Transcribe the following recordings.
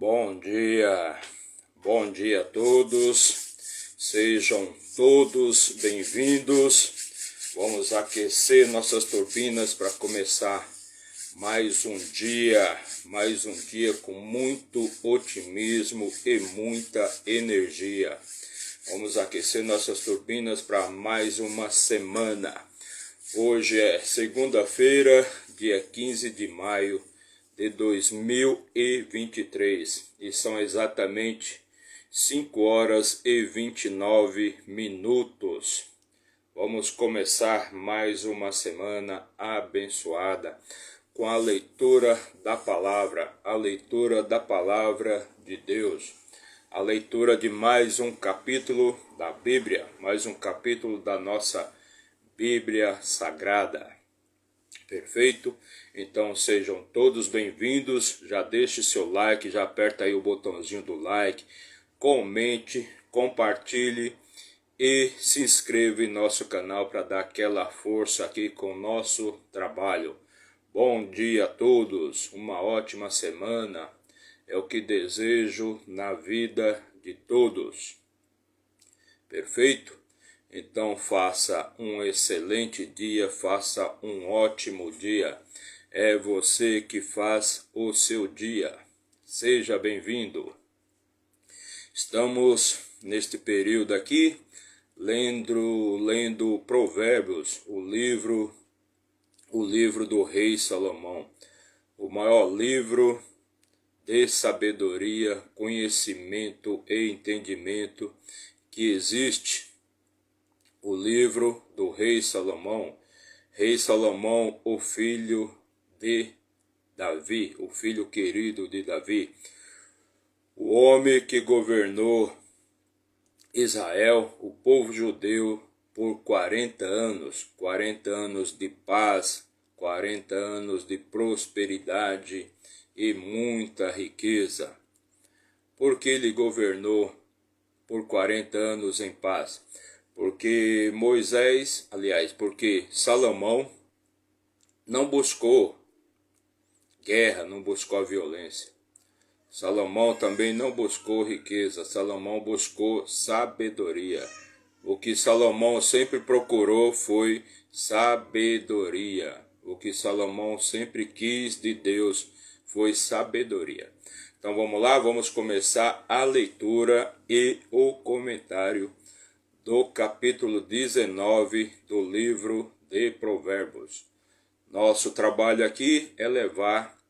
Bom dia a todos, sejam todos bem-vindos. Vamos aquecer nossas turbinas para começar mais um dia com muito otimismo e muita energia. Vamos aquecer nossas turbinas para mais uma semana. Hoje é segunda-feira, dia 15 de maio de 2023 e são exatamente 5 horas e 29 minutos. Vamos começar mais uma semana abençoada com a leitura da palavra de Deus, a leitura de mais um capítulo da Bíblia, mais um capítulo da nossa Bíblia Sagrada. Perfeito? Então sejam todos bem-vindos, já deixe seu like, já aperta aí o botãozinho do like, comente, compartilhe e se inscreva em nosso canal para dar aquela força aqui com o nosso trabalho. Bom dia a todos, uma ótima semana, é o que desejo na vida de todos. Perfeito? Então faça um excelente dia, faça um ótimo dia. É você que faz o seu dia. Seja bem-vindo. Estamos neste período aqui lendo Provérbios, o livro do rei Salomão, o maior livro de sabedoria, conhecimento e entendimento que existe. O livro do rei Salomão, o filho de Davi, o filho querido de Davi, o homem que governou Israel, o povo judeu, por 40 anos de paz, 40 anos de prosperidade e muita riqueza. Por que ele governou por 40 anos em paz? Porque porque Salomão não buscou guerra, não buscou a violência. Salomão também não buscou riqueza, Salomão buscou sabedoria. O que Salomão sempre procurou foi sabedoria. O que Salomão sempre quis de Deus foi sabedoria. Então vamos lá, vamos começar a leitura e o comentário do capítulo 19 do livro de Provérbios. Nosso trabalho aqui é levar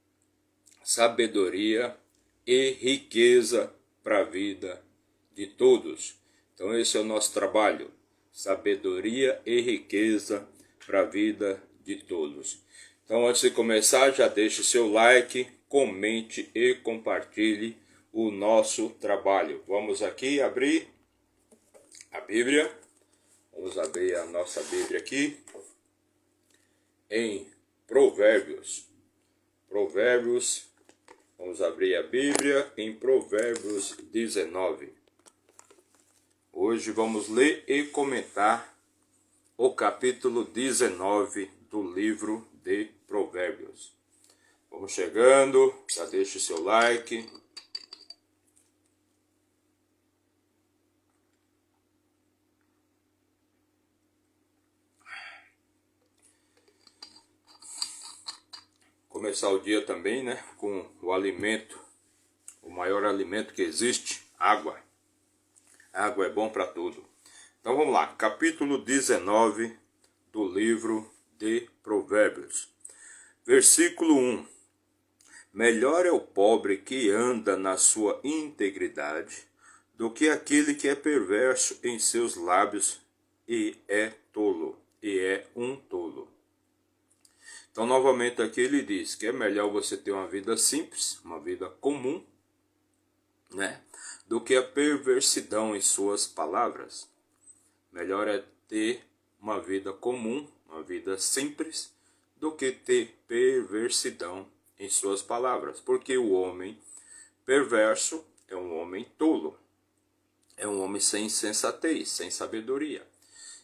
sabedoria e riqueza para a vida de todos. Então esse é o nosso trabalho, sabedoria e riqueza para a vida de todos. Então antes de começar, já deixe o seu like, comente e compartilhe o nosso trabalho. Vamos aqui abrir a Bíblia, vamos abrir a nossa Bíblia aqui em Provérbios. Vamos abrir a Bíblia em Provérbios 19. Hoje vamos ler e comentar o capítulo 19 do livro de Provérbios. Vamos chegando, já deixe o seu like. Começar o dia também, né, com o alimento, o maior alimento que existe, água. Água é bom para tudo. Então vamos lá, capítulo 19 do livro de Provérbios. Versículo 1. Melhor é o pobre que anda na sua integridade do que aquele que é perverso em seus lábios e é um tolo. Então, novamente aqui ele diz que é melhor você ter uma vida simples, uma vida comum, né, do que a perversidão em suas palavras. Melhor é ter uma vida comum, uma vida simples, do que ter perversidão em suas palavras. Porque o homem perverso é um homem tolo, é um homem sem sensatez, sem sabedoria.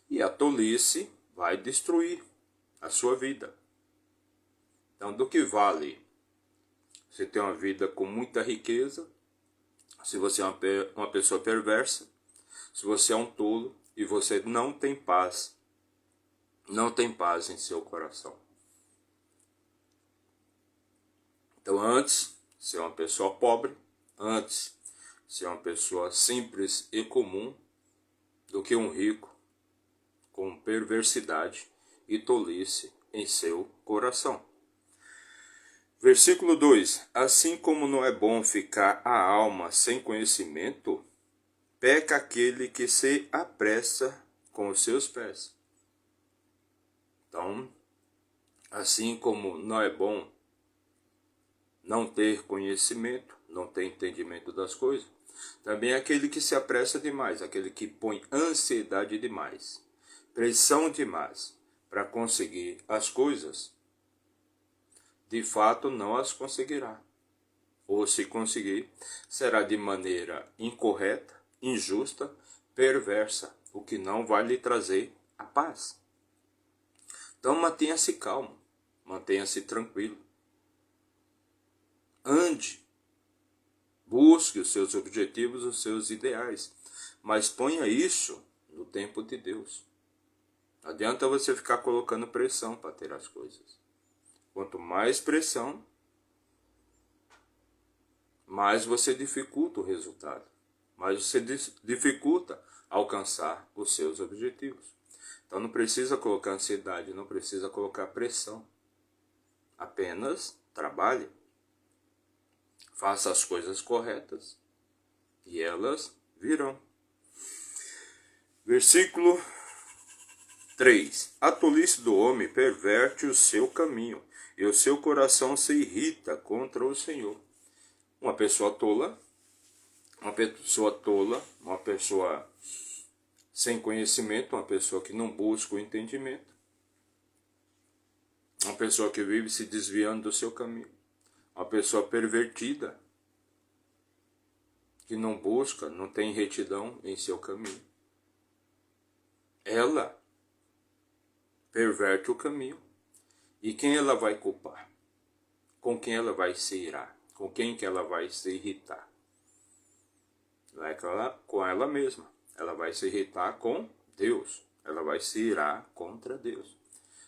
E a tolice vai destruir a sua vida. Então, do que vale você ter uma vida com muita riqueza se você é uma pessoa perversa, se você é um tolo e você não tem paz em seu coração. Então, antes, ser uma pessoa pobre, antes, ser uma pessoa simples e comum, do que um rico com perversidade e tolice em seu coração. Versículo 2: Assim como não é bom ficar a alma sem conhecimento, peca aquele que se apressa com os seus pés. Então, assim como não é bom não ter conhecimento, não ter entendimento das coisas, também é aquele que se apressa demais, aquele que põe ansiedade demais, pressão demais para conseguir as coisas, de fato não as conseguirá. Ou se conseguir, será de maneira incorreta, injusta, perversa, o que não vai lhe trazer a paz. Então mantenha-se calmo, mantenha-se tranquilo. Ande, busque os seus objetivos, os seus ideais, mas ponha isso no tempo de Deus. Não adianta você ficar colocando pressão para ter as coisas. Quanto mais pressão, mais você dificulta o resultado, mais você dificulta alcançar os seus objetivos. Então não precisa colocar ansiedade, não precisa colocar pressão. Apenas trabalhe. Faça as coisas corretas e elas virão. Versículo 3. A tolice do homem perverte o seu caminho, e o seu coração se irrita contra o Senhor. Uma pessoa tola, uma pessoa sem conhecimento, uma pessoa que não busca o entendimento, uma pessoa que vive se desviando do seu caminho, uma pessoa pervertida, que não busca, não tem retidão em seu caminho. Ela perverte o caminho. E quem ela vai culpar? Com quem ela vai se irar? Com quem que ela vai se irritar? Com ela mesma. Ela vai se irritar com Deus. Ela vai se irar contra Deus.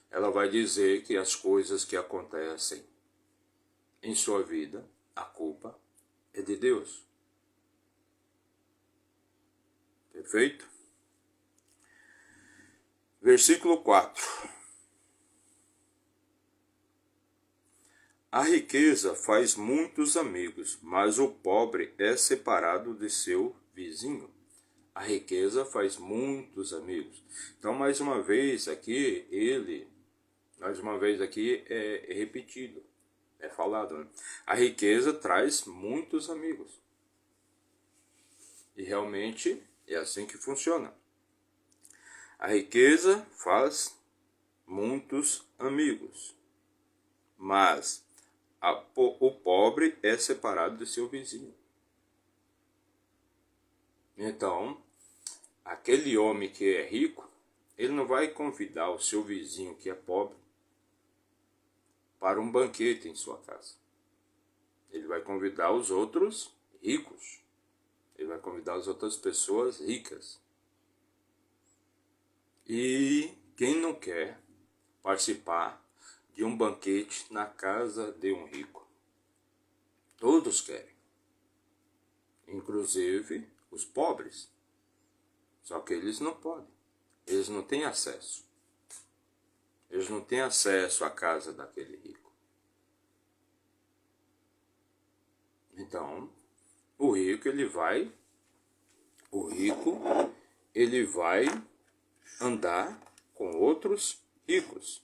Ela vai dizer que as coisas que acontecem em sua vida, a culpa é de Deus. Perfeito? Versículo 4. A riqueza faz muitos amigos, mas o pobre é separado de seu vizinho. A riqueza faz muitos amigos. Então, mais uma vez aqui é repetido, é falado, né? A riqueza traz muitos amigos. E realmente é assim que funciona. A riqueza faz muitos amigos, mas o pobre é separado de seu vizinho. Então, aquele homem que é rico, ele não vai convidar o seu vizinho que é pobre para um banquete em sua casa. Ele vai convidar os outros ricos. Ele vai convidar as outras pessoas ricas. E quem não quer participar de um banquete na casa de um rico? Todos querem. Inclusive os pobres. Só que eles não podem. Eles não têm acesso. Eles não têm acesso à casa daquele rico. Então, o rico ele vai andar com outros ricos.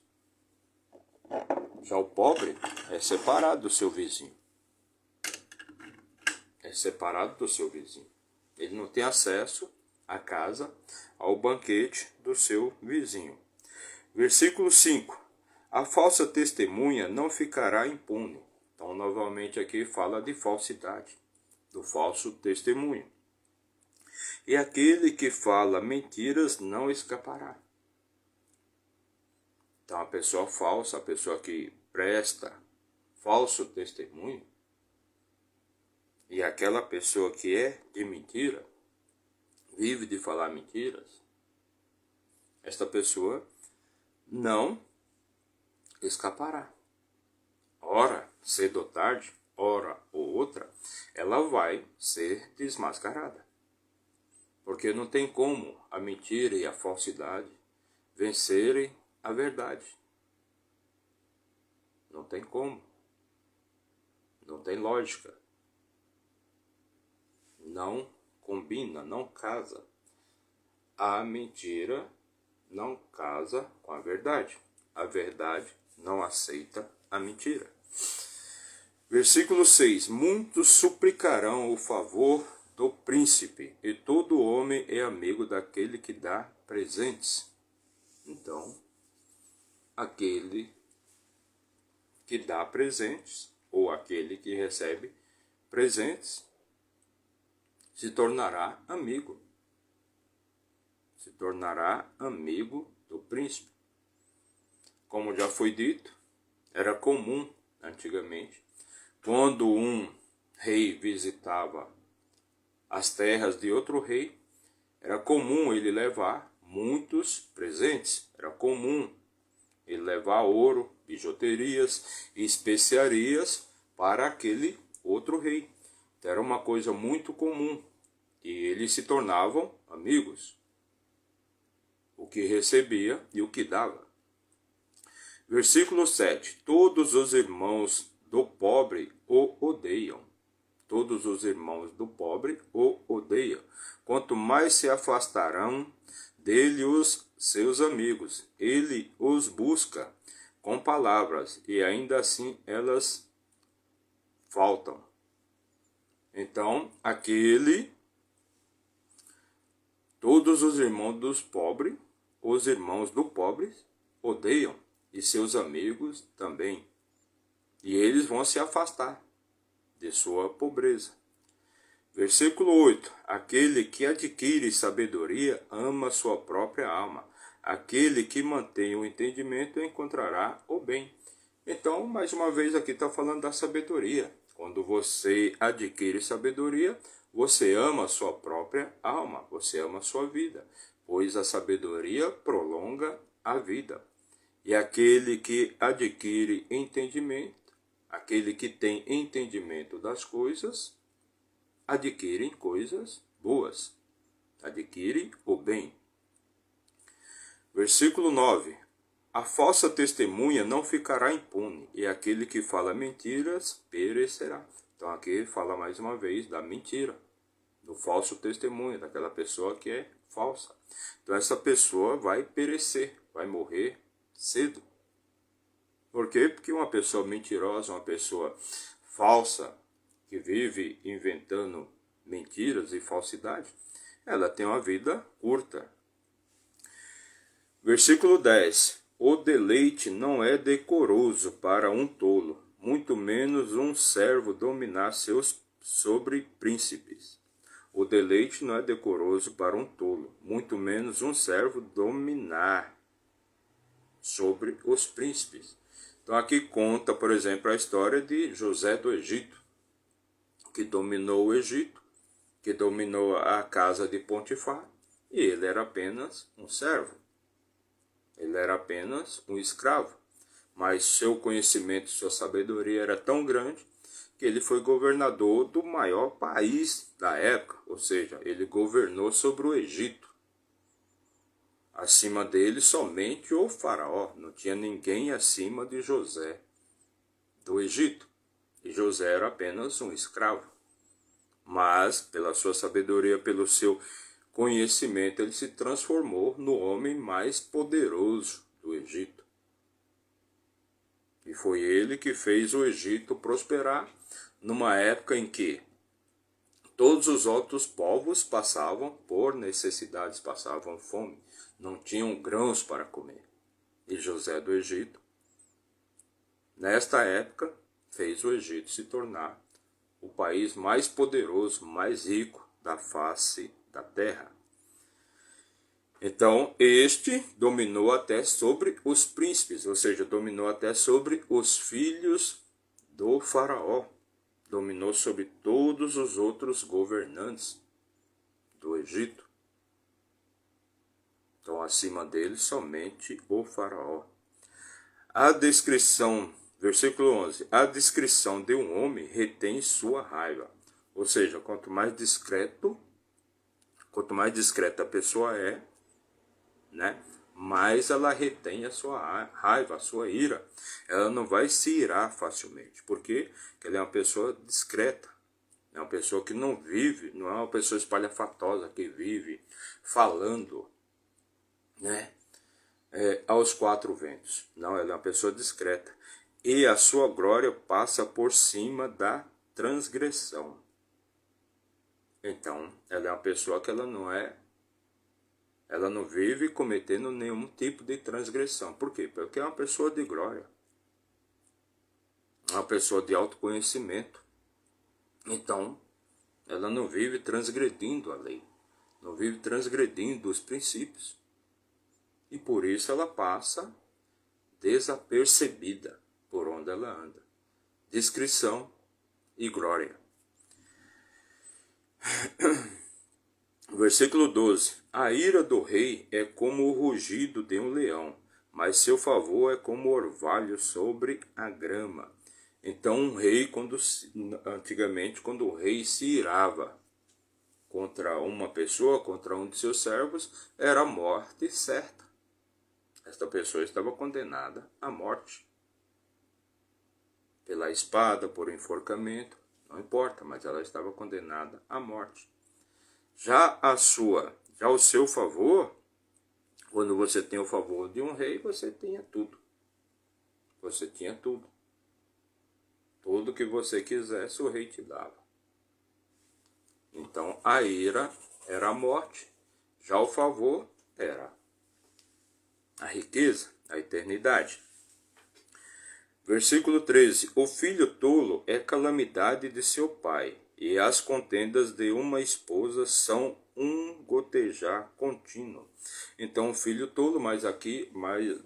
Já o pobre é separado do seu vizinho. É separado do seu vizinho. Ele não tem acesso à casa, ao banquete do seu vizinho. Versículo 5. A falsa testemunha não ficará impune. Então, novamente aqui fala de falsidade, do falso testemunho. E aquele que fala mentiras não escapará. Então, a pessoa falsa, a pessoa que presta falso testemunho, E aquela pessoa que é de mentira, vive de falar mentiras, esta pessoa não escapará. Ora, cedo ou tarde, hora ou outra, ela vai ser desmascarada. Porque não tem como a mentira e a falsidade vencerem a verdade. Não tem como. Não tem lógica. Não combina, não casa. A mentira não casa com a verdade. A verdade não aceita a mentira. Versículo 6. Muitos suplicarão o favor do príncipe, e todo homem é amigo daquele que dá presentes. Então, aquele que dá presentes, ou aquele que recebe presentes, se tornará amigo. Se tornará amigo do príncipe. Como já foi dito, era comum antigamente, quando um rei visitava as terras de outro rei, era comum ele levar muitos presentes. Era comum ele levar ouro, bijuterias e especiarias para aquele outro rei. Então, era uma coisa muito comum. E eles se tornavam amigos. O que recebia e o que dava. Versículo 7. Todos os irmãos do pobre o odeiam. Todos os irmãos do pobre o odeiam. Quanto mais se afastarão dele os seus amigos, ele os busca com palavras, e ainda assim elas faltam. Então, todos os irmãos do pobre odeiam, e seus amigos também. E eles vão se afastar de sua pobreza. Versículo 8. Aquele que adquire sabedoria ama sua própria alma. Aquele que mantém o entendimento encontrará o bem. Então, mais uma vez aqui está falando da sabedoria. Quando você adquire sabedoria, você ama a sua própria alma, você ama a sua vida, pois a sabedoria prolonga a vida. E aquele que adquire entendimento, aquele que tem entendimento das coisas, adquire coisas boas, adquire o bem. Versículo 9. A falsa testemunha não ficará impune, e aquele que fala mentiras perecerá. Então aqui fala mais uma vez da mentira, do falso testemunho, daquela pessoa que é falsa. Então essa pessoa vai perecer, vai morrer cedo. Por quê? Porque uma pessoa mentirosa, uma pessoa falsa, que vive inventando mentiras e falsidade, ela tem uma vida curta. Versículo 10. O deleite não é decoroso para um tolo, muito menos um servo dominar seus sobre príncipes. O deleite não é decoroso para um tolo, muito menos um servo dominar sobre os príncipes. Então aqui conta, por exemplo, a história de José do Egito, que dominou o Egito, que dominou a casa de Potifar, e ele era apenas um servo. Ele era apenas um escravo. Mas seu conhecimento, sua sabedoria era tão grande que ele foi governador do maior país da época, ou seja, ele governou sobre o Egito. Acima dele somente o faraó, não tinha ninguém acima de José do Egito. E José era apenas um escravo. Mas, pela sua sabedoria, pelo seu conhecimento, ele se transformou no homem mais poderoso do Egito. E foi ele que fez o Egito prosperar numa época em que todos os outros povos passavam por necessidades, passavam fome, não tinham grãos para comer. E José do Egito, nesta época, fez o Egito se tornar o país mais poderoso, mais rico da face da terra. Então, este dominou até sobre os príncipes, ou seja, dominou até sobre os filhos do faraó. dominou sobre todos os outros governantes do Egito. Então, acima dele, somente o faraó. A descrição, versículo 11, a descrição de um homem retém sua raiva. Ou seja, quanto mais discreta a pessoa é, né, mais ela retém a sua raiva, a sua ira. Ela não vai se irar facilmente, porque ela é uma pessoa discreta. É uma pessoa que não vive, não é uma pessoa espalhafatosa que vive falando, né, aos quatro ventos. Não, ela é uma pessoa discreta. E a sua glória passa por cima da transgressão. Então, ela é uma pessoa que ela não vive cometendo nenhum tipo de transgressão. Por quê? Porque é uma pessoa de glória. Uma pessoa de autoconhecimento. Então, ela não vive transgredindo a lei. Não vive transgredindo os princípios. E por isso ela passa desapercebida por onde ela anda. Discrição e glória. Versículo 12. A ira do rei é como o rugido de um leão, mas seu favor é como orvalho sobre a grama. Então um rei, antigamente, quando o rei se irava contra uma pessoa, contra um de seus servos, era a morte certa. Esta pessoa estava condenada à morte. Pela espada, por enforcamento, não importa, mas ela estava condenada à morte. Já o seu favor, quando você tem o favor de um rei, você tinha tudo. Você tinha tudo. Tudo que você quisesse, o rei te dava. Então, a ira era a morte. Já o favor era a riqueza, a eternidade. Versículo 13. O filho tolo é calamidade de seu pai, e as contendas de uma esposa são um gotejar contínuo. Então, o filho tolo, mas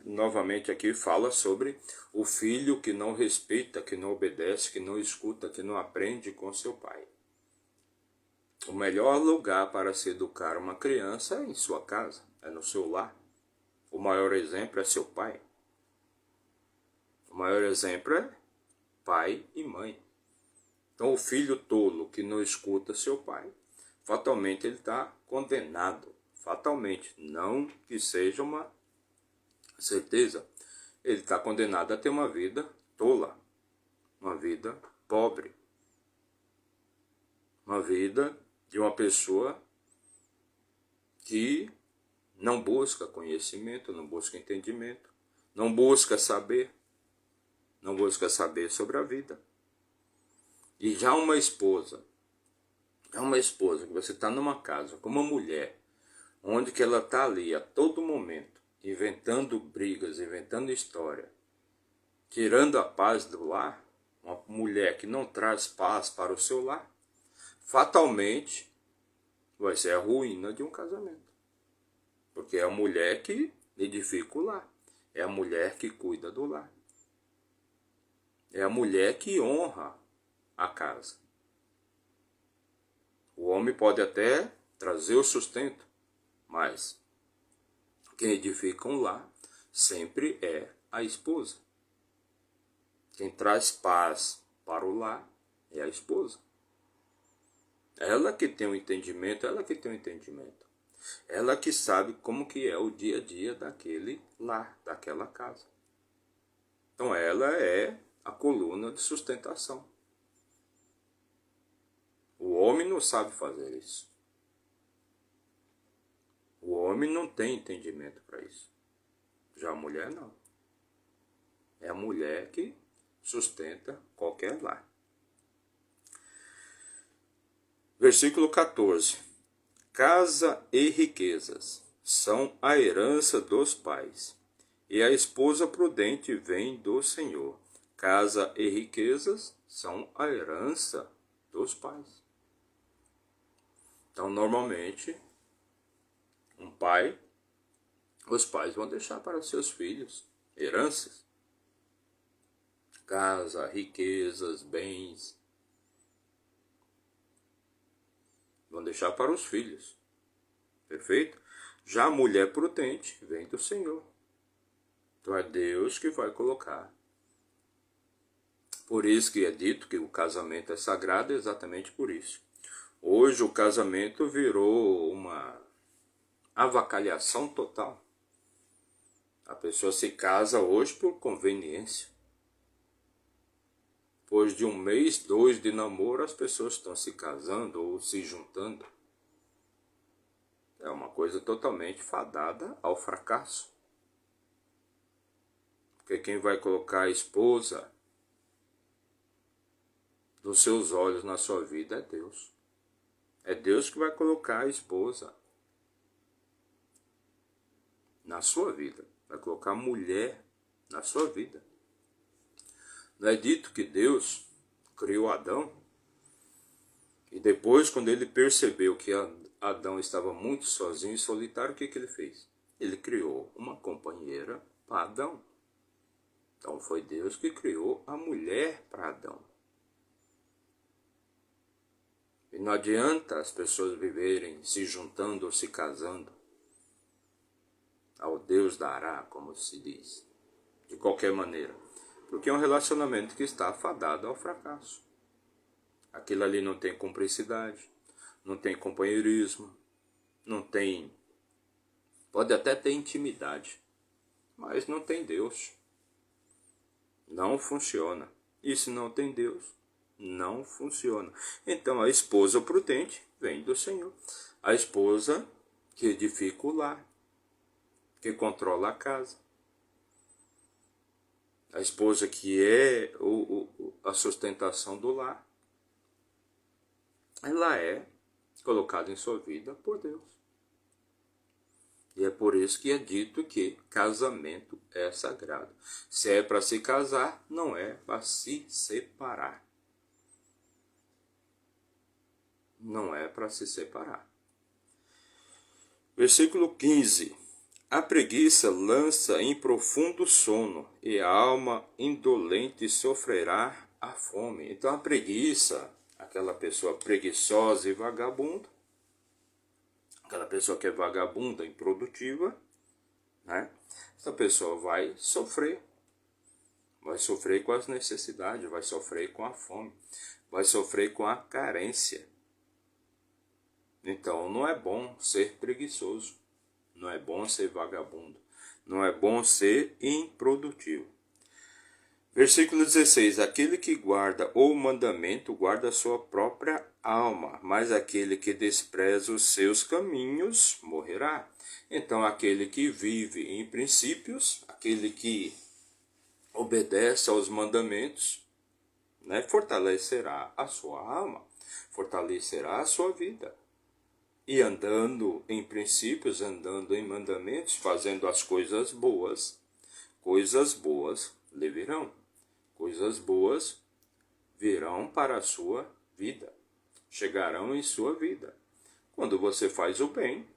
novamente aqui fala sobre o filho que não respeita, que não obedece, que não escuta, que não aprende com seu pai. O melhor lugar para se educar uma criança é em sua casa, é no seu lar. O maior exemplo é seu pai. O maior exemplo é pai e mãe. Então, o filho tolo que não escuta seu pai, fatalmente ele está condenado. Fatalmente, não que seja uma certeza. Ele está condenado a ter uma vida tola, uma vida pobre, uma vida de uma pessoa que não busca conhecimento, não busca entendimento, não busca saber sobre a vida. E já uma esposa que você está numa casa com uma mulher, onde que ela está ali a todo momento, inventando brigas, inventando história, tirando a paz do lar, uma mulher que não traz paz para o seu lar, fatalmente vai ser a ruína de um casamento. Porque é a mulher que edifica o lar, é a mulher que cuida do lar, é a mulher que honra a casa. O homem pode até trazer o sustento, mas quem edifica um lar sempre é a esposa. Quem traz paz para o lar é a esposa. Ela que tem o entendimento, Ela que sabe como que é o dia a dia daquele lar, daquela casa. Então ela é a coluna de sustentação. O homem não sabe fazer isso. O homem não tem entendimento para isso. Já a mulher não. É a mulher que sustenta qualquer lar. Versículo 14. Casa e riquezas são a herança dos pais, e a esposa prudente vem do Senhor. Casa e riquezas são a herança dos pais. Então, normalmente, os pais vão deixar para seus filhos heranças. Casa, riquezas, bens. Vão deixar para os filhos. Perfeito? Já a mulher prudente vem do Senhor. Então é Deus que vai colocar. Por isso que é dito que o casamento é sagrado, exatamente por isso. Hoje o casamento virou uma avacalhação total. A pessoa se casa hoje por conveniência. Depois de 1 mês, 2 de namoro, as pessoas estão se casando ou se juntando. É uma coisa totalmente fadada ao fracasso. Porque quem vai colocar a esposa dos seus olhos na sua vida é Deus. É Deus que vai colocar a esposa na sua vida. Vai colocar a mulher na sua vida. Não é dito que Deus criou Adão e depois, quando ele percebeu que Adão estava muito sozinho e solitário, o que ele fez? Ele criou uma companheira para Adão. Então foi Deus que criou a mulher para Adão. E não adianta as pessoas viverem se juntando ou se casando. Ao Deus dará, como se diz. De qualquer maneira. Porque é um relacionamento que está fadado ao fracasso. Aquilo ali não tem cumplicidade, não tem companheirismo, não tem... Pode até ter intimidade, mas não tem Deus. Não funciona. E se não tem Deus, não funciona. Então a esposa prudente vem do Senhor. A esposa que edifica o lar, que controla a casa. A esposa que é a sustentação do lar. Ela é colocada em sua vida por Deus. E é por isso que é dito que casamento é sagrado. Se é para se casar, não é para se separar. Não é para se separar. Versículo 15. A preguiça lança em profundo sono, e a alma indolente sofrerá a fome. Então a preguiça, aquela pessoa preguiçosa e vagabunda, aquela pessoa que é vagabunda, improdutiva, né? Essa pessoa vai sofrer com as necessidades, vai sofrer com a fome, vai sofrer com a carência. Então não é bom ser preguiçoso, não é bom ser vagabundo, não é bom ser improdutivo. Versículo 16. Aquele que guarda o mandamento guarda a sua própria alma, mas aquele que despreza os seus caminhos morrerá. Então aquele que vive em princípios, aquele que obedece aos mandamentos, né, fortalecerá a sua alma, fortalecerá a sua vida. E andando em princípios, andando em mandamentos, fazendo as coisas boas lhe virão. Coisas boas virão para a sua vida, chegarão em sua vida. Quando você faz o bem,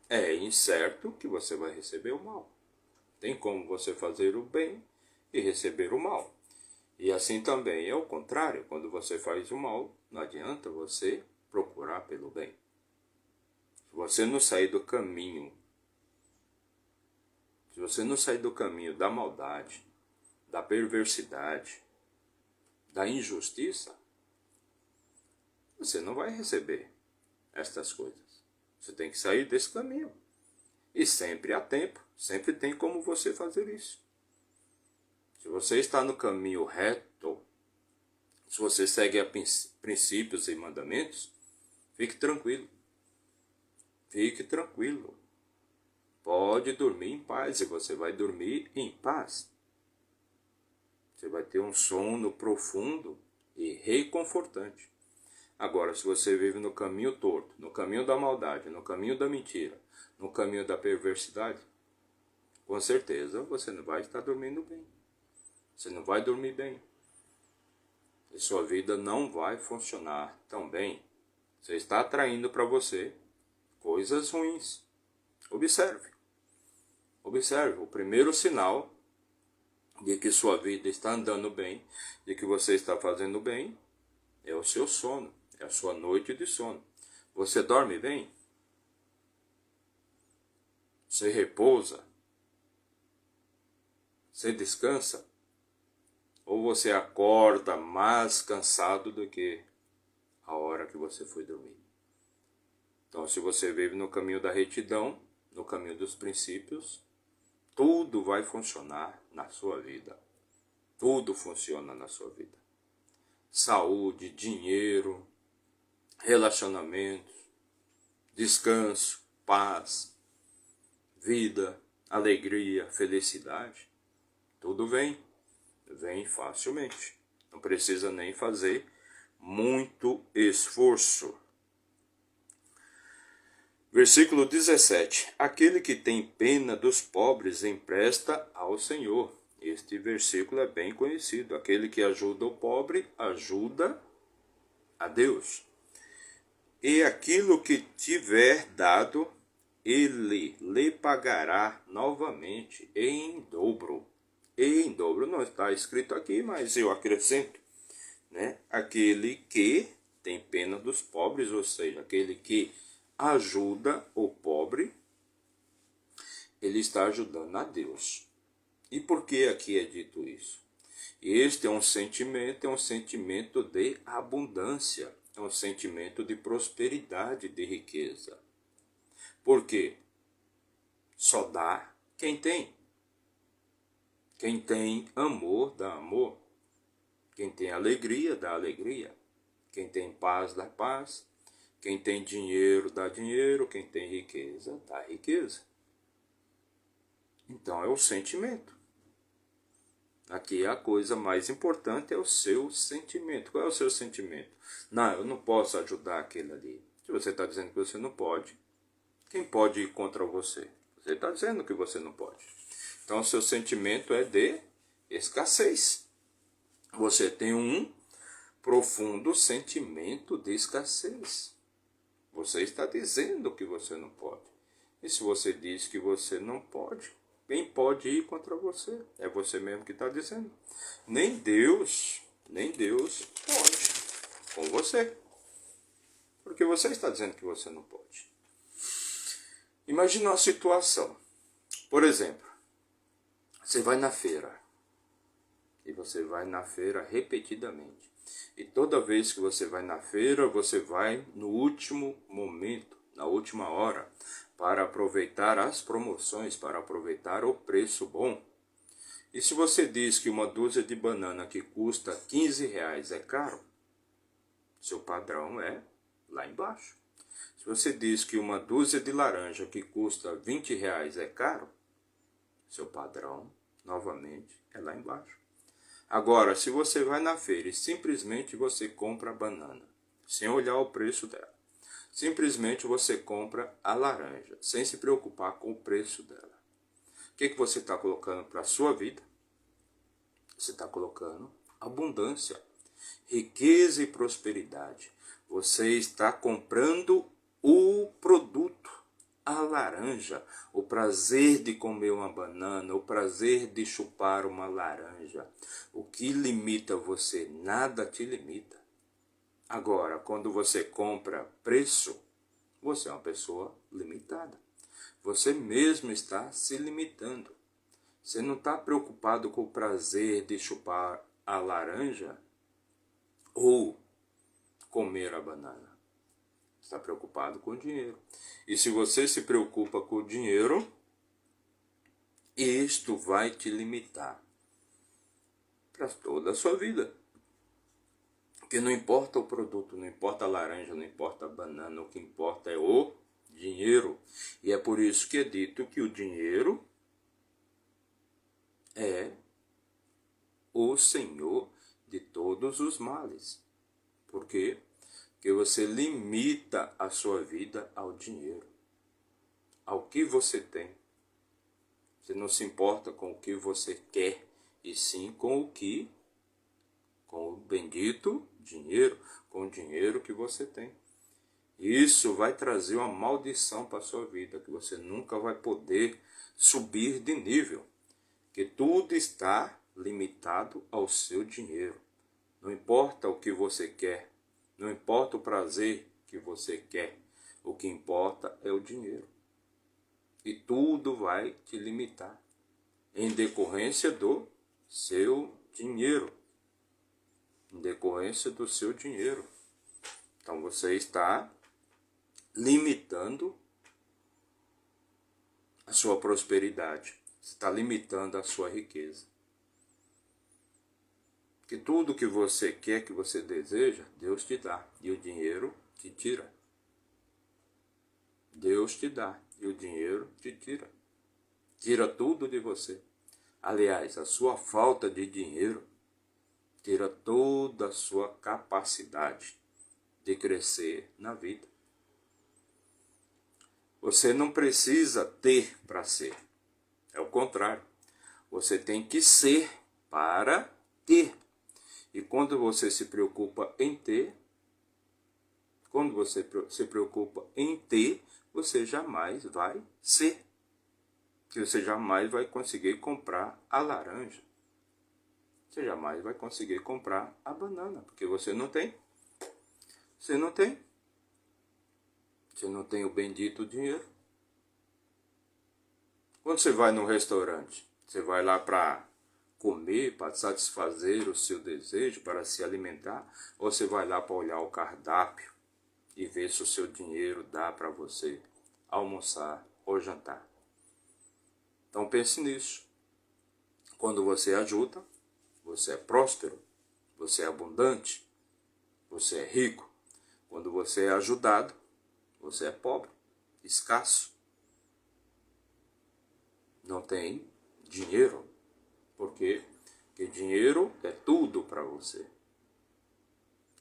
é incerto que você vai receber o mal. Tem como você fazer o bem e receber o mal. E assim também é o contrário. Quando você faz o mal, não adianta você procurar pelo bem. Se você não sair do caminho, da maldade, da perversidade, da injustiça, você não vai receber estas coisas. Você tem que sair desse caminho. E sempre há tempo, sempre tem como você fazer isso. Se você está no caminho reto, se você segue a princípios e mandamentos, fique tranquilo. Fique tranquilo. Pode dormir em paz e você vai dormir em paz. Você vai ter um sono profundo e reconfortante. Agora, se você vive no caminho torto, no caminho da maldade, no caminho da mentira, no caminho da perversidade, com certeza você não vai estar dormindo bem. Você não vai dormir bem. E sua vida não vai funcionar tão bem. Você está atraindo para você coisas ruins. Observe. Observe. O primeiro sinal de que sua vida está andando bem, de que você está fazendo bem, é o seu sono, é a sua noite de sono. Você dorme bem? Você repousa? Você descansa? Ou você acorda mais cansado do que a hora que você foi dormir? Então, se você vive no caminho da retidão, no caminho dos princípios, tudo vai funcionar na sua vida. Tudo funciona na sua vida. Saúde, dinheiro, relacionamentos, descanso, paz, vida, alegria, felicidade. Tudo vem facilmente. Não precisa nem fazer muito esforço. Versículo 17. Aquele que tem pena dos pobres empresta ao Senhor. Este versículo é bem conhecido. Aquele que ajuda o pobre, ajuda a Deus. E aquilo que tiver dado, ele lhe pagará novamente em dobro. Em dobro não está escrito aqui, mas eu acrescento, né? Aquele que tem pena dos pobres, ou seja, aquele que ajuda o pobre, ele está ajudando a Deus. E por que aqui é dito isso? Este é um sentimento de abundância, é um sentimento de prosperidade, de riqueza. Por quê? Só dá quem tem. Quem tem amor, dá amor. Quem tem alegria, dá alegria. Quem tem paz, dá paz. Quem tem dinheiro, dá dinheiro. Quem tem riqueza, dá riqueza. Então é o sentimento. Aqui a coisa mais importante é o seu sentimento. Qual é o seu sentimento? Não, eu não posso ajudar aquele ali. Se você está dizendo que você não pode, quem pode ir contra você? Você está dizendo que você não pode. Então, o seu sentimento é de escassez. Você tem um profundo sentimento de escassez. Você está dizendo que você não pode. E se você diz que você não pode, quem pode ir contra você? É você mesmo que está dizendo. Nem Deus pode com você. Porque você está dizendo que você não pode. Imagina uma situação. Por exemplo, você vai na feira. E você vai na feira repetidamente. E toda vez que você vai na feira, você vai no último momento, na última hora, para aproveitar as promoções, para aproveitar o preço bom. E se você diz que uma dúzia de banana que custa R$ 15 é caro, seu padrão é lá embaixo. Se você diz que uma dúzia de laranja que custa R$ 20 é caro, seu padrão, novamente, é lá embaixo. Agora, se você vai na feira e simplesmente você compra a banana, sem olhar o preço dela, simplesmente você compra a laranja, sem se preocupar com o preço dela, o que você está colocando para a sua vida? Você está colocando abundância, riqueza e prosperidade. Você está comprando o produto, a laranja, o prazer de comer uma banana, o prazer de chupar uma laranja. O que limita você? Nada te limita. Agora, quando você compra preço, você é uma pessoa limitada. Você mesmo está se limitando. Você não está preocupado com o prazer de chupar a laranja ou comer a banana. Está preocupado com o dinheiro. E se você se preocupa com o dinheiro, isto vai te limitar para toda a sua vida. Porque não importa o produto, não importa a laranja, não importa a banana, o que importa é o dinheiro. E é por isso que é dito que o dinheiro é o senhor de todos os males. Por quê? Porque você limita a sua vida ao dinheiro, ao que você tem. Você não se importa com o que você quer, e sim com o bendito dinheiro, com o dinheiro que você tem. Isso vai trazer uma maldição para a sua vida, que você nunca vai poder subir de nível, que tudo está limitado ao seu dinheiro. Não importa o que você quer, Não importa o prazer que você quer. O que importa é o dinheiro. E tudo vai te limitar em decorrência do seu dinheiro. Em decorrência do seu dinheiro. Então você está limitando a sua prosperidade. Você está limitando a sua riqueza. Que tudo que você quer, que você deseja, Deus te dá. E o dinheiro te tira. Deus te dá. E o dinheiro te tira. Tira tudo de você. Aliás, a sua falta de dinheiro tira toda a sua capacidade de crescer na vida. Você não precisa ter para ser. É o contrário. Você tem que ser para ter. E quando você se preocupa em ter, você jamais vai ser. Que você jamais vai conseguir comprar a laranja. Você jamais vai conseguir comprar a banana, porque você não tem. Você não tem. Você não tem o bendito dinheiro. Quando você vai num restaurante, você vai lá para comer, para satisfazer o seu desejo, para se alimentar, ou você vai lá para olhar o cardápio e ver se o seu dinheiro dá para você almoçar ou jantar. Então pense nisso. Quando você ajuda, você é próspero, você é abundante, você é rico. Quando você é ajudado, você é pobre, escasso. Não tem dinheiro. Por quê? Porque dinheiro é tudo para você.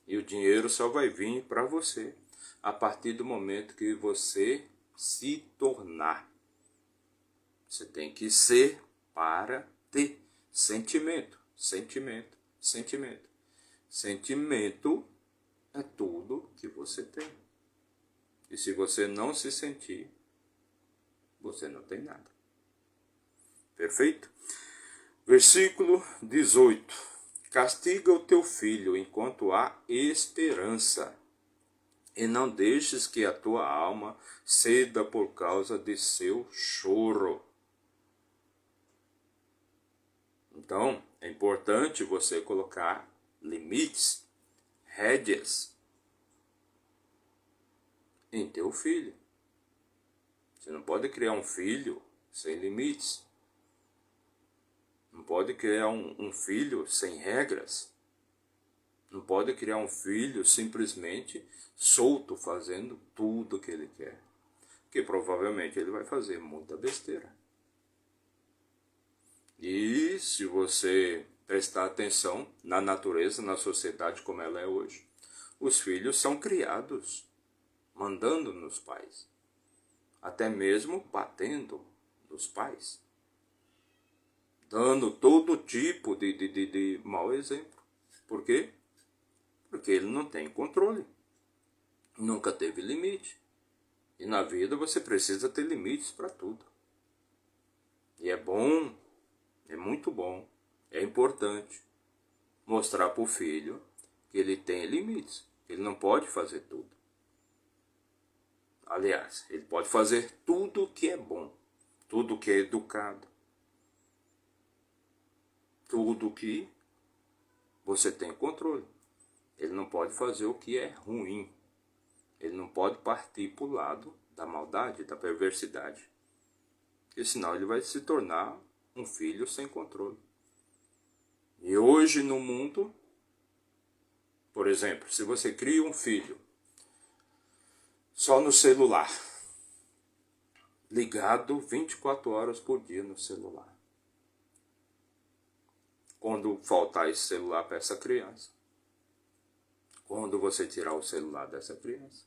E o dinheiro só vai vir para você a partir do momento que você se tornar. Você tem que ser para ter sentimento, sentimento, sentimento. Sentimento é tudo que você tem. E se você não se sentir, você não tem nada. Perfeito? Versículo 18. Castiga o teu filho enquanto há esperança, e não deixes que a tua alma ceda por causa de seu choro. Então, é importante você colocar limites, rédeas em teu filho. Você não pode criar um filho sem limites. Não pode criar um filho sem regras. Não pode criar um filho simplesmente solto, fazendo tudo o que ele quer. Porque provavelmente ele vai fazer muita besteira. E se você prestar atenção na natureza, na sociedade como ela é hoje, os filhos são criados mandando nos pais. Até mesmo batendo nos pais. Dando todo tipo de mau exemplo. Por quê? Porque ele não tem controle. Nunca teve limite. E na vida você precisa ter limites para tudo. E é bom, é muito bom, é importante mostrar para o filho que ele tem limites. Ele não pode fazer tudo. Aliás, ele pode fazer tudo o que é bom, tudo que é educado, tudo que você tem controle. Ele não pode fazer o que é ruim. Ele não pode partir para o lado da maldade, da perversidade. Porque senão ele vai se tornar um filho sem controle. E hoje no mundo, por exemplo, se você cria um filho só no celular, ligado 24 horas por dia no celular. Quando faltar esse celular para essa criança, quando você tirar o celular dessa criança,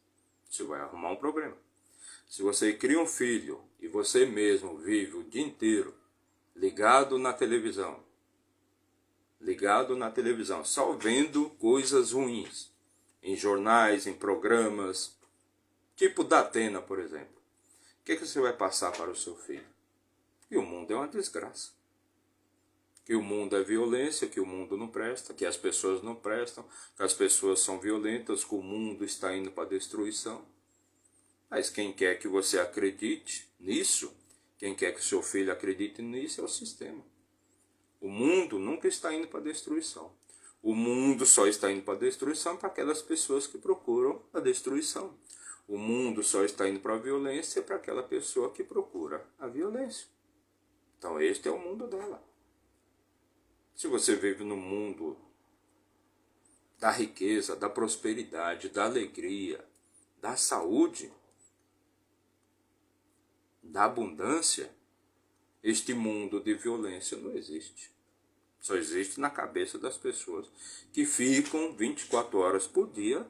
você vai arrumar um problema. Se você cria um filho e você mesmo vive o dia inteiro ligado na televisão, só vendo coisas ruins, em jornais, em programas, tipo da Atena, por exemplo, o que você vai passar para o seu filho? E o mundo é uma desgraça. que o mundo é violência, que o mundo não presta, que as pessoas não prestam, que as pessoas são violentas, que o mundo está indo para a destruição. Mas quem quer que você acredite nisso, quem quer que seu filho acredite nisso é o sistema. O mundo nunca está indo para a destruição. O mundo só está indo para a destruição para aquelas pessoas que procuram a destruição. O mundo só está indo para a violência para aquela pessoa que procura a violência. Então este é o mundo dela. Se você vive no mundo da riqueza, da prosperidade, da alegria, da saúde, da abundância, este mundo de violência não existe. Só existe na cabeça das pessoas que ficam 24 horas por dia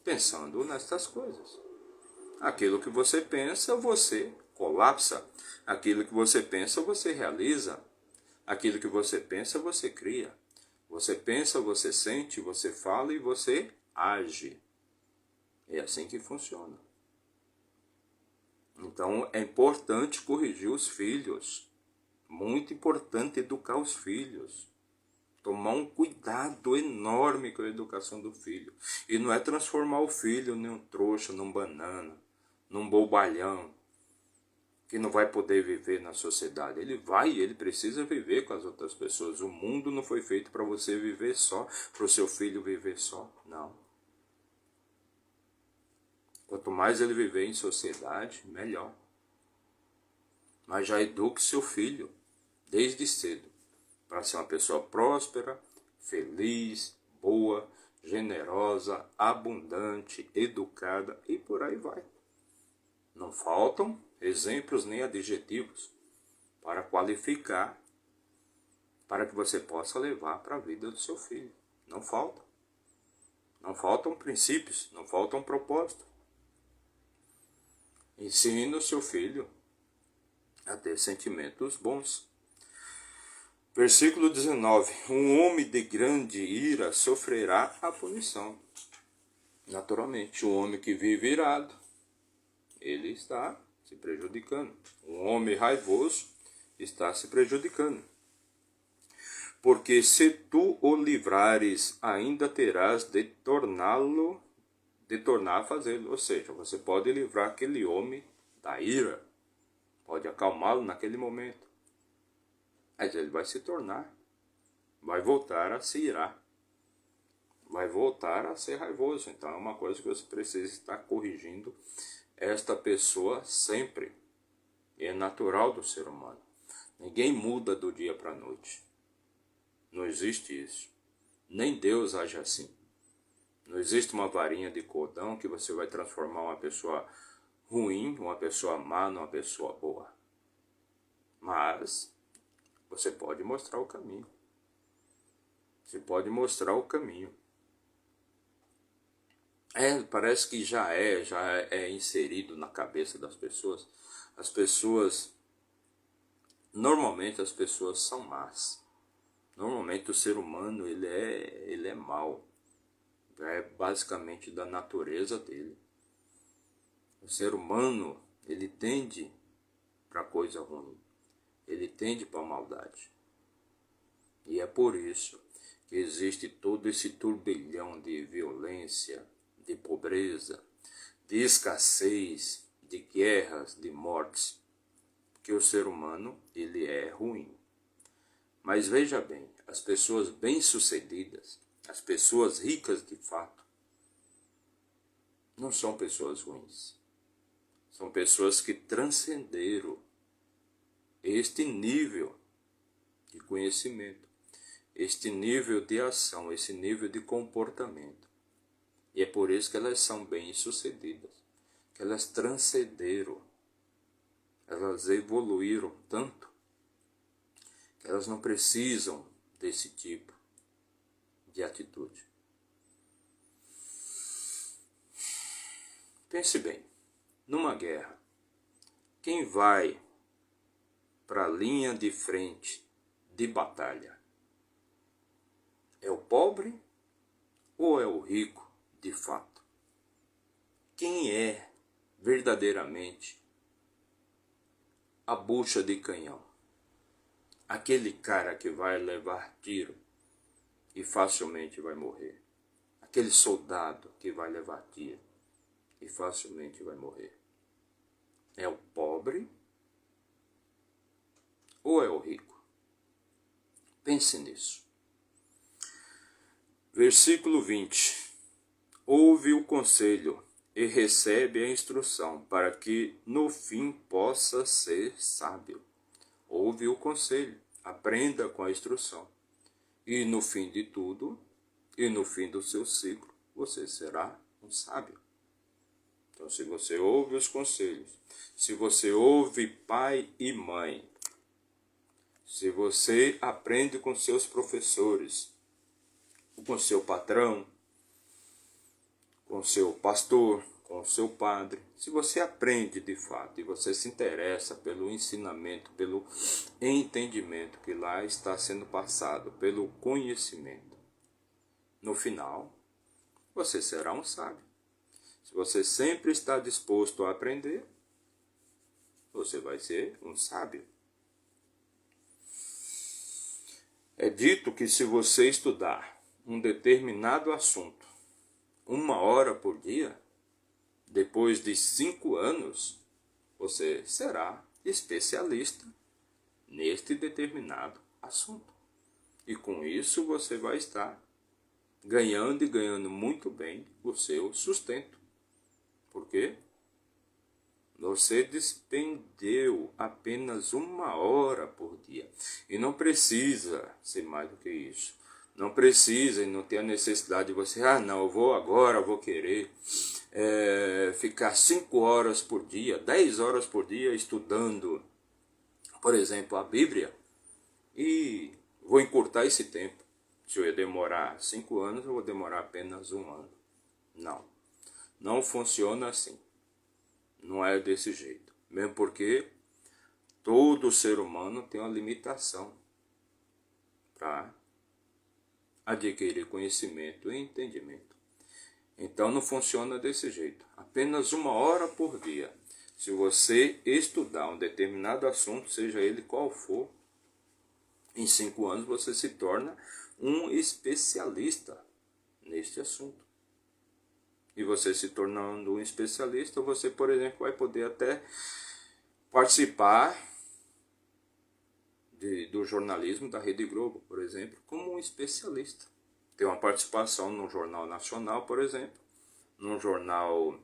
pensando nestas coisas. Aquilo que você pensa, você colapsa. Aquilo que você pensa, você realiza. Aquilo que você pensa, você cria. Você pensa, você sente, você fala e você age. É assim que funciona. Então é importante corrigir os filhos. Muito importante educar os filhos. Tomar um cuidado enorme com a educação do filho. E não é transformar o filho num trouxa, num banana, num bobalhão, que não vai poder viver na sociedade. Ele precisa viver com as outras pessoas. O mundo não foi feito para você viver só, para o seu filho viver só. Não. Quanto mais ele viver em sociedade, melhor. Mas já eduque seu filho, desde cedo, para ser uma pessoa próspera, feliz, boa, generosa, abundante, educada e por aí vai. Não faltam exemplos nem adjetivos para qualificar, para que você possa levar para a vida do seu filho. Não faltam. Não faltam princípios, não faltam propósitos. Ensine o seu filho a ter sentimentos bons. Versículo 19. Um homem de grande ira sofrerá a punição. Naturalmente, um homem que vive irado, ele está se prejudicando. Um homem raivoso está se prejudicando. Porque se tu o livrares, ainda terás de tornar a fazê-lo. Ou seja, você pode livrar aquele homem da ira, pode acalmá-lo naquele momento. Mas ele vai se tornar, vai voltar a se irar, vai voltar a ser raivoso. Então é uma coisa que você precisa estar corrigindo esta pessoa sempre. É natural do ser humano. Ninguém muda do dia para a noite. Não existe isso. Nem Deus age assim. Não existe uma varinha de cordão que você vai transformar uma pessoa ruim, uma pessoa má, numa pessoa boa. Mas você pode mostrar o caminho. Você pode mostrar o caminho. Parece que já é inserido na cabeça das pessoas. Normalmente as pessoas são más. Normalmente o ser humano, ele é mau. É basicamente da natureza dele. O ser humano, ele tende para coisa ruim. Ele tende para a maldade. E é por isso que existe todo esse turbilhão de violência, de pobreza, de escassez, de guerras, de mortes. Porque o ser humano, ele é ruim. Mas veja bem, as pessoas bem-sucedidas, as pessoas ricas de fato, não são pessoas ruins. São pessoas que transcenderam este nível de conhecimento, este nível de ação, esse nível de comportamento. E é por isso que elas são bem-sucedidas, que elas transcenderam, elas evoluíram tanto, que elas não precisam desse tipo de atitude. Pense bem, numa guerra, quem vai para a linha de frente de batalha? É o pobre ou é o rico de fato? Quem é verdadeiramente a bucha de canhão? aquele cara que vai levar tiro e facilmente vai morrer, aquele soldado que vai levar tiro e facilmente vai morrer, é o pobre ou é o rico? Pense nisso. Versículo 20. Ouve o conselho e recebe a instrução, para que no fim possa ser sábio. Ouve o conselho, aprenda com a instrução. E no fim de tudo, e no fim do seu ciclo, você será um sábio. Então, se você ouve os conselhos, se você ouve pai e mãe, se você aprende com seus professores, com seu patrão, com seu pastor, com seu padre, se você aprende de fato e você se interessa pelo ensinamento, pelo entendimento que lá está sendo passado, pelo conhecimento, no final, você será um sábio. Se você sempre está disposto a aprender, você vai ser um sábio. É dito que se você estudar um determinado assunto 1 hora por dia, depois de 5 anos, você será especialista neste determinado assunto. E com isso você vai estar ganhando e ganhando muito bem o seu sustento. Por quê? Você despendeu apenas 1 hora por dia. E não precisa ser mais do que isso. Não precisa e não tem a necessidade de você, não, eu vou agora, eu vou querer ficar 5 horas por dia, 10 horas por dia estudando, por exemplo, a Bíblia. E vou encurtar esse tempo. Se eu ia demorar 5 anos, eu vou demorar apenas 1 ano. Não. Não funciona assim. Não é desse jeito. Mesmo porque todo ser humano tem uma limitação para adquirir conhecimento e entendimento. Então não funciona desse jeito. Apenas 1 hora por dia. Se você estudar um determinado assunto, seja ele qual for, em 5 anos você se torna um especialista neste assunto. E você se tornando um especialista, você, por exemplo, vai poder até participar do jornalismo da Rede Globo, por exemplo, como um especialista. Ter uma participação no Jornal Nacional, por exemplo, no Jornal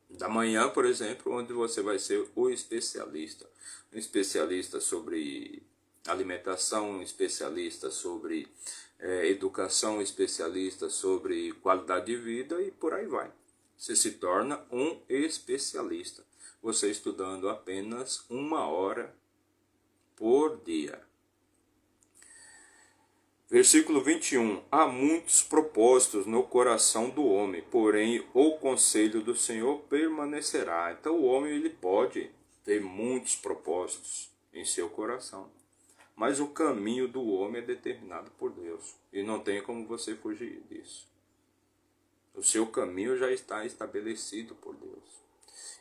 da Manhã, por exemplo, onde você vai ser o especialista. Um especialista sobre alimentação, um especialista sobre educação, um especialista sobre qualidade de vida e por aí vai. Você se torna um especialista. Você estudando apenas 1 hora por dia. Versículo 21. Há muitos propósitos no coração do homem, porém o conselho do Senhor permanecerá. Então o homem ele pode ter muitos propósitos em seu coração, mas o caminho do homem é determinado por Deus e não tem como você fugir disso. O seu caminho já está estabelecido por Deus.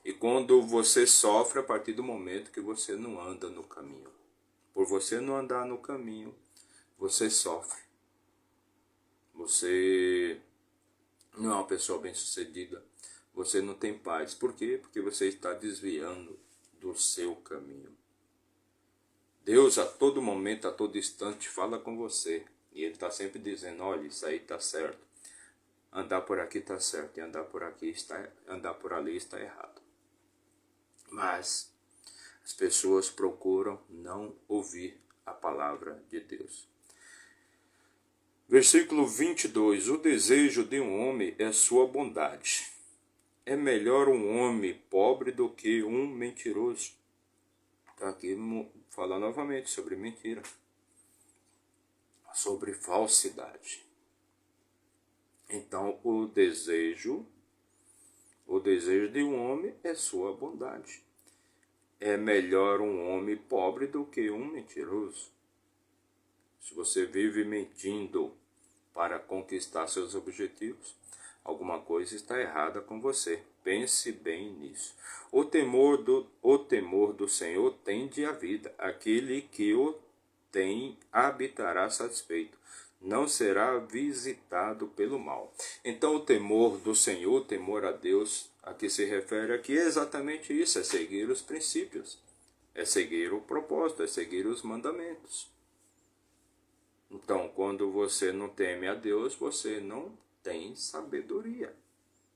E quando você sofre a partir do momento que você não anda no caminho. Por você não andar no caminho, você sofre. Você não é uma pessoa bem-sucedida. Você não tem paz. Por quê? Porque você está desviando do seu caminho. Deus a todo momento, a todo instante fala com você. E Ele está sempre dizendo, olha, isso aí está certo. Andar por aqui está certo. E andar por ali está errado. Mas as pessoas procuram não ouvir a palavra de Deus. Versículo 22. O desejo de um homem é sua bondade. É melhor um homem pobre do que um mentiroso. Está aqui falando novamente sobre mentira. Sobre falsidade. Então, o desejo de um homem é sua bondade. É melhor um homem pobre do que um mentiroso. Se você vive mentindo para conquistar seus objetivos, alguma coisa está errada com você. Pense bem nisso. O temor do Senhor tende à vida. Aquele que o tem habitará satisfeito, não será visitado pelo mal. Então o temor do Senhor, o temor a Deus, a que se refere aqui é exatamente isso, é seguir os princípios, é seguir o propósito, é seguir os mandamentos. Então, quando você não teme a Deus, você não tem sabedoria.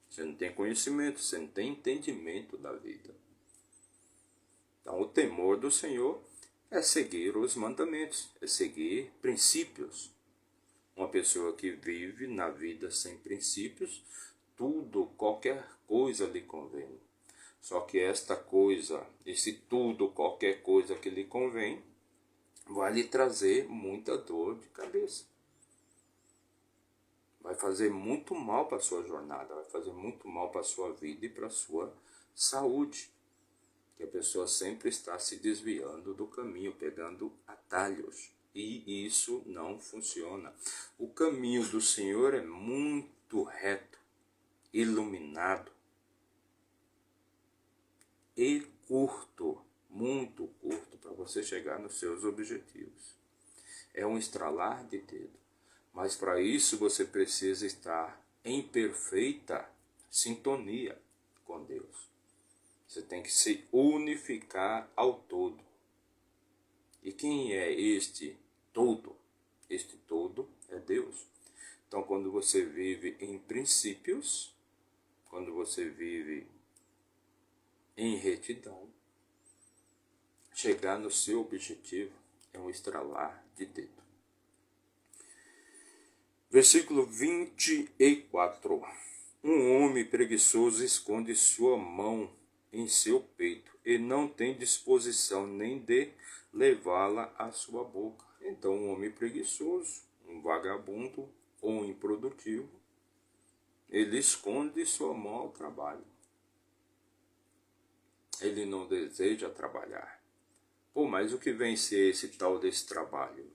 Você não tem conhecimento, você não tem entendimento da vida. Então, o temor do Senhor é seguir os mandamentos, é seguir princípios. Uma pessoa que vive na vida sem princípios, tudo, qualquer coisa lhe convém. Só que esta coisa, esse tudo, qualquer coisa que lhe convém, vai lhe trazer muita dor de cabeça. Vai fazer muito mal para a sua jornada, vai fazer muito mal para a sua vida e para a sua saúde. Que a pessoa sempre está se desviando do caminho, pegando atalhos. E isso não funciona. O caminho do Senhor é muito reto, iluminado e curto, muito curto, para você chegar nos seus objetivos. É um estralar de dedo. Mas para isso você precisa estar em perfeita sintonia com Deus. Você tem que se unificar ao todo. E quem é este todo? Este todo é Deus. Então, quando você vive em princípios, quando você vive em retidão, chegar no seu objetivo é um estralar de dedo. Versículo 24. Um homem preguiçoso esconde sua mão em seu peito e não tem disposição nem de levá-la à sua boca. Então, um homem preguiçoso, um vagabundo ou um improdutivo, ele esconde sua mão ao trabalho. Ele não deseja trabalhar. Pô, mas o que vem ser esse tal desse trabalho?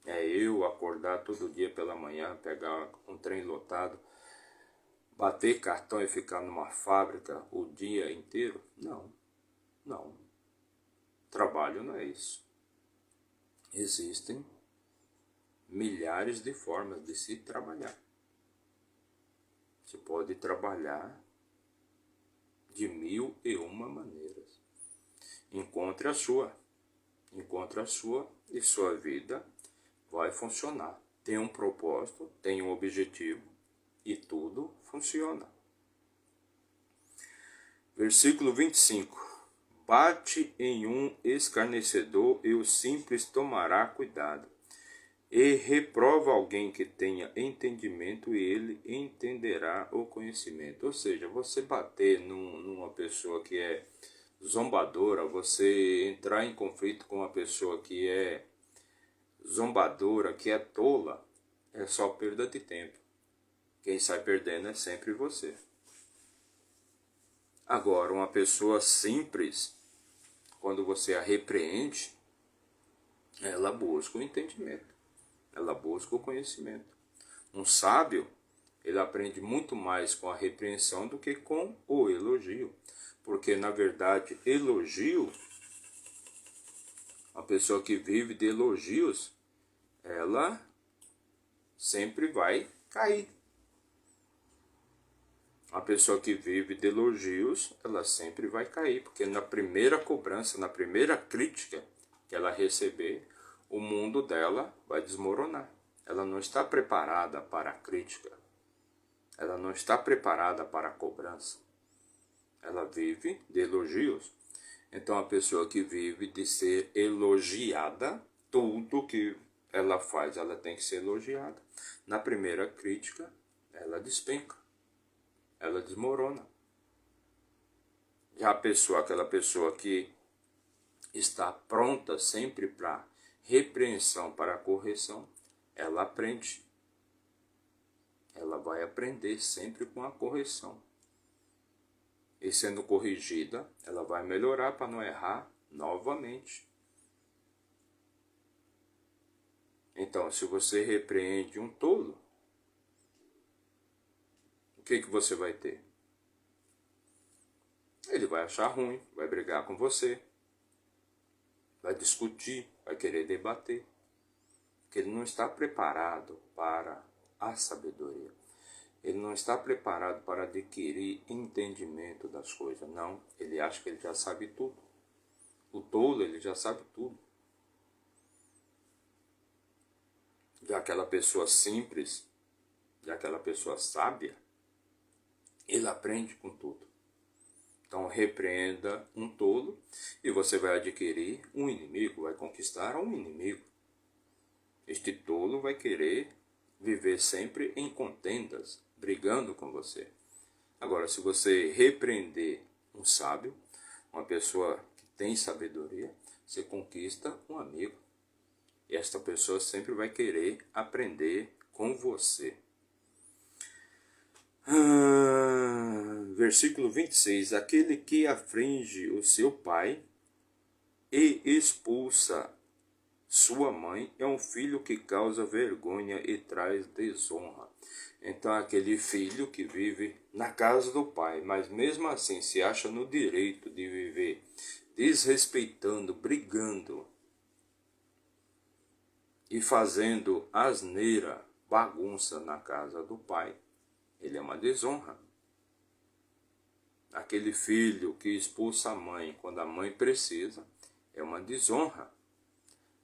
É eu acordar todo dia pela manhã, pegar um trem lotado, bater cartão e ficar numa fábrica o dia inteiro? Não, não. Trabalho não é isso. Existem milhares de formas de se trabalhar. Você pode trabalhar de 1001 maneiras. Encontre a sua e sua vida vai funcionar. Tem um propósito, tem um objetivo e tudo funciona. Versículo 25. Bate em um escarnecedor e o simples tomará cuidado. E reprova alguém que tenha entendimento e ele entenderá o conhecimento. Ou seja, você bater numa pessoa que é zombadora, você entrar em conflito com uma pessoa que é zombadora, que é tola, é só perda de tempo. Quem sai perdendo é sempre você. Agora, uma pessoa simples, quando você a repreende, ela busca o entendimento, ela busca o conhecimento. Um sábio, ele aprende muito mais com a repreensão do que com o elogio. Porque, na verdade, elogio, a pessoa que vive de elogios, ela sempre vai cair. A pessoa que vive de elogios, ela sempre vai cair, porque na primeira cobrança, na primeira crítica que ela receber, o mundo dela vai desmoronar. Ela não está preparada para a crítica. Ela não está preparada para a cobrança. Ela vive de elogios. Então, a pessoa que vive de ser elogiada, tudo que ela faz, ela tem que ser elogiada. Na primeira crítica, ela despenca. Ela desmorona. Já a pessoa, aquela pessoa que está pronta sempre para repreensão, para correção, ela aprende. Ela vai aprender sempre com a correção. E sendo corrigida, ela vai melhorar para não errar novamente. Então, se você repreende um tolo, o que você vai ter? Ele vai achar ruim, vai brigar com você, vai discutir, vai querer debater. Porque ele não está preparado para a sabedoria. Ele não está preparado para adquirir entendimento das coisas. Não, ele acha que ele já sabe tudo. O tolo, ele já sabe tudo. Já aquela pessoa simples, já aquela pessoa sábia, ele aprende com tudo. Então repreenda um tolo e você vai adquirir um inimigo, vai conquistar um inimigo. Este tolo vai querer viver sempre em contendas, brigando com você. Agora, se você repreender um sábio, uma pessoa que tem sabedoria, você conquista um amigo. E esta pessoa sempre vai querer aprender com você. Versículo 26. Aquele que aflige o seu pai e expulsa sua mãe é um filho que causa vergonha e traz desonra. Então, aquele filho que vive na casa do pai, mas mesmo assim se acha no direito de viver desrespeitando, brigando e fazendo asneira, bagunça na casa do pai, ele é uma desonra. Aquele filho que expulsa a mãe quando a mãe precisa, é uma desonra.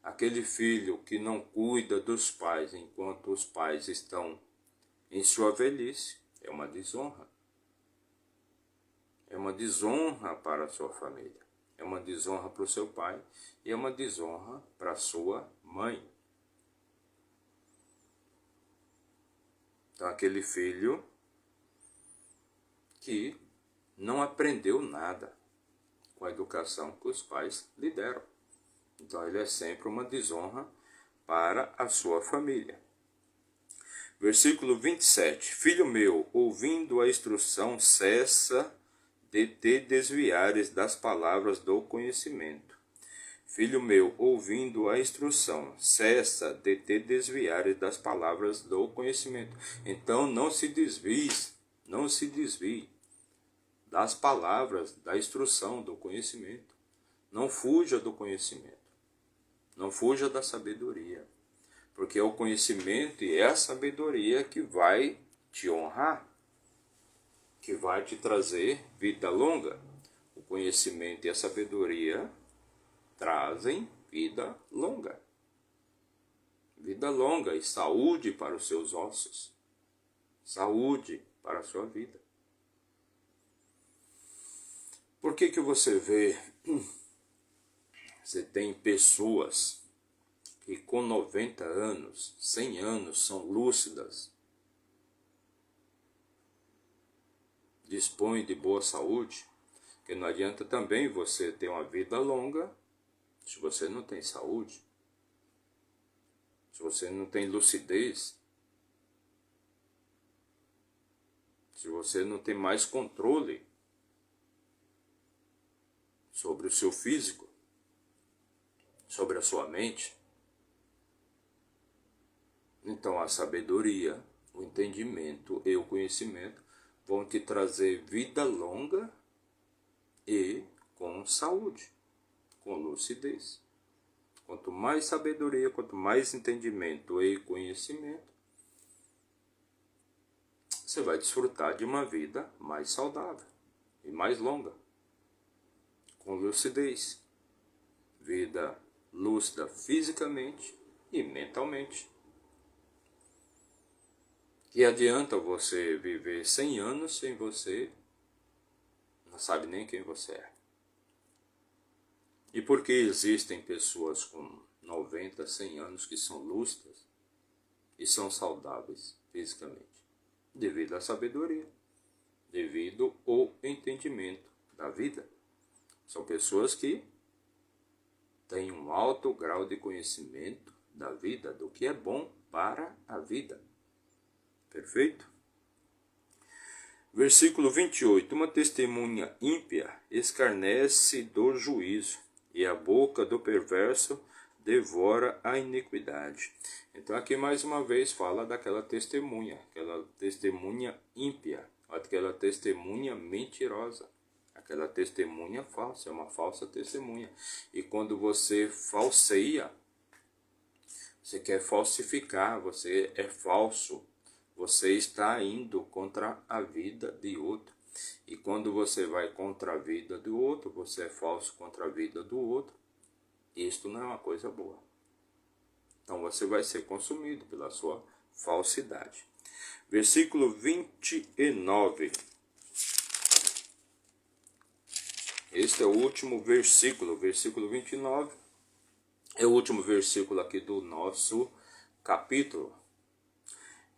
Aquele filho que não cuida dos pais enquanto os pais estão em sua velhice, é uma desonra. É uma desonra para a sua família. É uma desonra para o seu pai e é uma desonra para a sua mãe. Então, aquele filho que não aprendeu nada com a educação que os pais lhe deram. Então, ele é sempre uma desonra para a sua família. Versículo 27. Filho meu, ouvindo a instrução, cessa de te desviares das palavras do conhecimento. Filho meu, ouvindo a instrução, cessa de te desviares das palavras do conhecimento. Então, não se desvie das palavras da instrução, do conhecimento. Não fuja do conhecimento. Não fuja da sabedoria. Porque é o conhecimento e é a sabedoria que vai te honrar, que vai te trazer vida longa. O conhecimento e a sabedoria trazem vida longa. Vida longa e saúde para os seus ossos. Saúde para a sua vida. Por que você vê, você tem pessoas que com 90 anos, 100 anos são lúcidas, dispõem de boa saúde, porque não adianta também você ter uma vida longa se você não tem saúde, se você não tem lucidez, se você não tem mais controle sobre o seu físico, sobre a sua mente. Então a sabedoria, o entendimento e o conhecimento vão te trazer vida longa e com saúde, com lucidez. Quanto mais sabedoria, quanto mais entendimento e conhecimento, você vai desfrutar de uma vida mais saudável e mais longa, com lucidez. Vida lúcida fisicamente e mentalmente. Que adianta você viver 100 anos sem você não sabe nem quem você é. E por que existem pessoas com 90, 100 anos que são lúcidas e são saudáveis fisicamente? Devido à sabedoria, devido ao entendimento da vida. São pessoas que têm um alto grau de conhecimento da vida, do que é bom para a vida. Perfeito? Versículo 28. Uma testemunha ímpia escarnece do juízo, e a boca do perverso devora a iniquidade. Então aqui mais uma vez fala daquela testemunha ímpia, aquela testemunha mentirosa. Aquela testemunha falsa, é uma falsa testemunha. E quando você falseia, você quer falsificar, você é falso. Você está indo contra a vida de outro. E quando você vai contra a vida do outro, você é falso contra a vida do outro. Isto não é uma coisa boa. Então você vai ser consumido pela sua falsidade. Versículo 29. Este é o último versículo, versículo 29. É o último versículo aqui do nosso capítulo.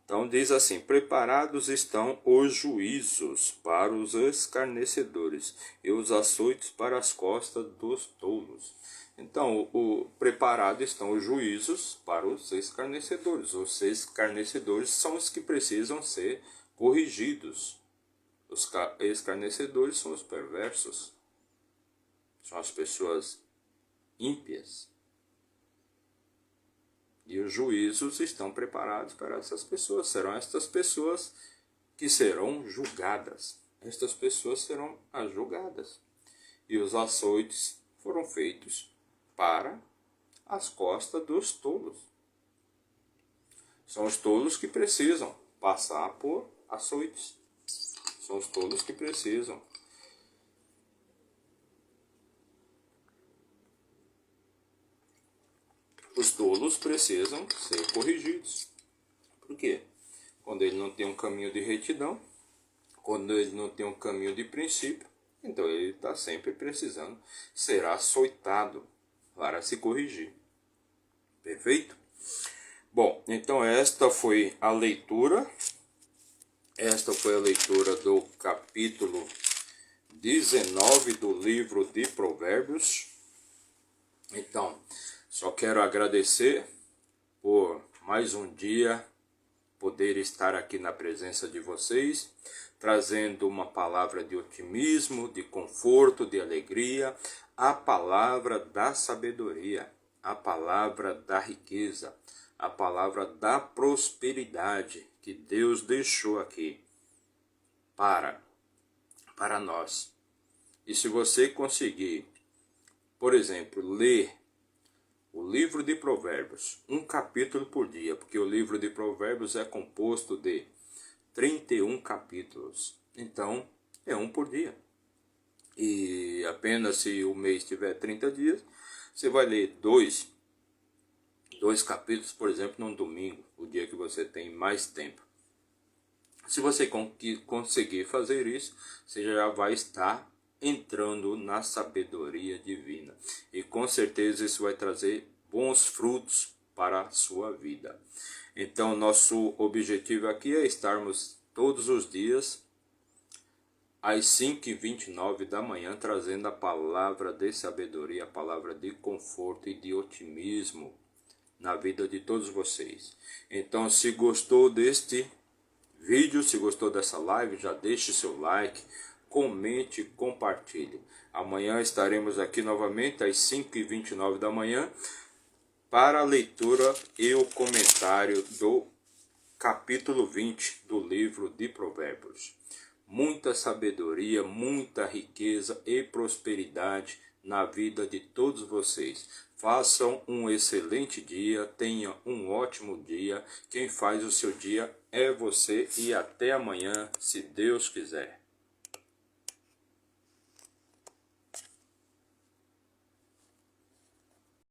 Então diz assim: preparados estão os juízos para os escarnecedores e os açoites para as costas dos tolos. Então, preparado estão os juízos para os escarnecedores. Os escarnecedores são os que precisam ser corrigidos. Os escarnecedores são os perversos. São as pessoas ímpias. E os juízos estão preparados para essas pessoas. Serão estas pessoas que serão julgadas. Estas pessoas serão as julgadas. E os açoites foram feitos para as costas dos tolos. São os tolos que precisam passar por açoites. São os tolos que precisam. Os tolos precisam ser corrigidos. Por quê? Quando ele não tem um caminho de retidão, quando ele não tem um caminho de princípio, então ele está sempre precisando ser açoitado para se corrigir. Perfeito? Bom, então esta foi a leitura. Esta foi a leitura do capítulo 19 do livro de Provérbios. Então, só quero agradecer por mais um dia poder estar aqui na presença de vocês, trazendo uma palavra de otimismo, de conforto, de alegria, a palavra da sabedoria, a palavra da riqueza, a palavra da prosperidade que Deus deixou aqui para nós. E se você conseguir, por exemplo, ler o livro de Provérbios, um capítulo por dia, porque o livro de Provérbios é composto de 31 capítulos. Então, é um por dia. E apenas se o mês tiver 30 dias, você vai ler dois capítulos, por exemplo, num domingo, o dia que você tem mais tempo. Se você conseguir fazer isso, você já vai estar entrando na sabedoria divina. E com certeza isso vai trazer bons frutos para a sua vida. Então, nosso objetivo aqui é estarmos todos os dias às 5h29 da manhã, trazendo a palavra de sabedoria, a palavra de conforto e de otimismo na vida de todos vocês. Então, se gostou deste vídeo, se gostou dessa live, já deixe seu like, comente e compartilhe. Amanhã estaremos aqui novamente às 5h29 da manhã para a leitura e o comentário do capítulo 20 do livro de Provérbios. Muita sabedoria, muita riqueza e prosperidade na vida de todos vocês. Façam um excelente dia, tenham um ótimo dia. Quem faz o seu dia é você e até amanhã, se Deus quiser.